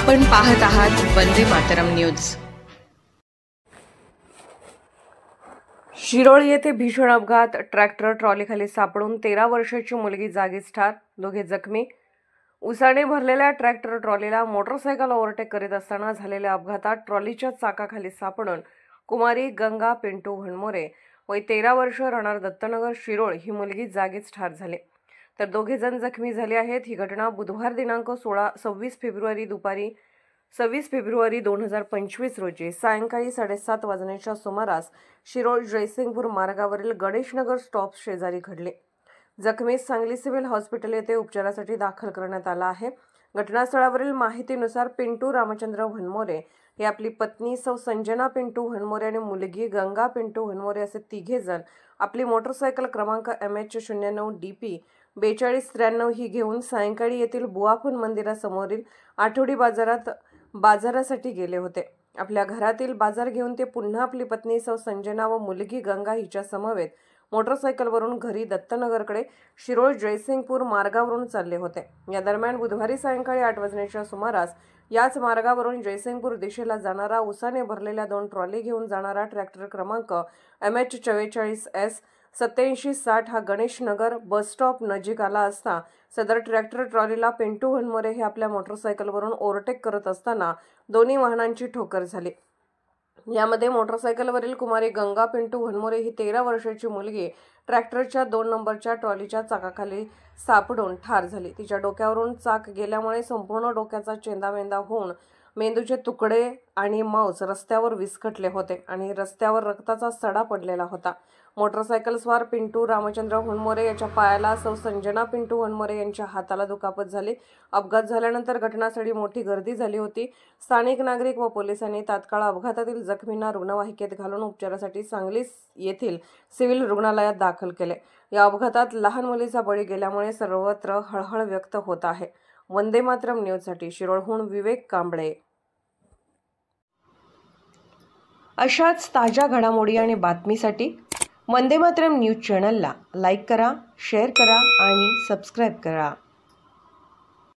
आपण पाहत आहात वंदे मातरम न्यूज। शिरोळी येथे भीषण अपघात, ट्रॅक्टर ट्रॉलीखाली सापडून 13 वर्षाची मुलगी जागीच ठार, दोघे जखमी। उसाने भरलेल्या ट्रॅक्टर ट्रॉलीला मोटरसायकल ओव्हरटेक करीत असताना झालेल्या अपघातात ट्रॉलीच्या चाकाखाली सापडून कुमारी गंगा पिंटू भणमोरे वय 13 वर्ष, राहणार दत्तनगर शिरोळ ही मुलगी जागीच ठार झाली, तर दोघे जण जखमी झाले आहेत। ही घटना बुधवार दिनांक 26 फेब्रुवारी 2025 रोजी सायंकाळी 7:30 वाजण्याच्या सुमारास शिरोळ जयसिंगपूर मार्गावरील गणेशनगर स्टॉप शेजारी घडली। जखमीस सांगली सिव्हिल हॉस्पिटल येथे उपचारासाठी दाखल करण्यात आला आहे। घटनास्थळावरील माहितीनुसार पिंटू रामचंद्र भणमोरे हे आपली पत्नी सौ संजना पिंटू भणमोरे आणि मुलगी गंगा पिंटू भणमोरे असे तिघे जण आपली मोटरसायकल क्रमांक MH09 DP 4293 ही घेऊन सायंकाळी येथील बुआफन मंदिरासमोरील आठवडी बाजारासाठी गेले होते। आपल्या घरातील बाजार घेऊन ते पुन्हा आपली पत्नी सौ संजना व मुलगी गंगा हिच्या समवेत मोटरसायकलवरून घरी दत्तनगरकडे शिरोळ जयसिंगपूर मार्गावरून चालले होते। या दरम्यान बुधवारी सायंकाळी 8 वाजण्याच्या सुमारास याच मार्गावरून जयसिंगपूर दिशेला जाणारा उसाने भरलेल्या 2 ट्रॉली घेऊन जाणारा ट्रॅक्टर क्रमांक MH44S 8760 हा गणेशनगर बस स्टॉप नजीक आला असता सदर ट्रॅक्टर ट्रॉलीला पिंटू भणमोरे हे आपल्या मोटरसायकलवरून ओव्हरटेक करत असताना दोन्ही वाहनांची ठोकर झाली। यामध्ये मोटरसायकलवरील कुमारी गंगा पिंटू भणमोरे ही 13 वर्षाची मुलगी ट्रॅक्टरच्या 2 नंबरच्या ट्रॉलीच्या चाकाखाली सापडून ठार झाली। तिच्या डोक्यावरून चाक गेल्यामुळे संपूर्ण डोक्याचा चेंदामेंदा होऊन मेंदूचे तुकडे आणि मांस रस्त्यावर विस्कटले होते आणि रस्त्यावर रक्ताचा सडा पडलेला होता। मोटरसायकल स्वार पिंटू रामचंद्र भणमोरे याच्या पायाला, सौ संजना पिंटू भणमोरे यांच्या हाताला दुखापत झाली। अपघात झाल्यानंतर घटनास्थळी मोठी गर्दी झाली होती। स्थानिक नागरिक व पोलिसांनी तात्काळ अपघातातील जखमींना रुग्णवाहिकेत घालून उपचारासाठी सांगली येथील सिव्हिल रुग्णालयात दाखल केले। या अपघातात लहान मुलीचा बळी गेल्यामुळे सर्वत्र हळहळ व्यक्त होत आहे। वंदे मातरम न्यूजसाठी शिरोळहून विवेक कांबळे। अशाच ताज्या घडामोडी आणि बातमीसाठी वंदे मातरम न्यूज चॅनलला लाईक करा, शेअर करा आणि सबस्क्राईब करा।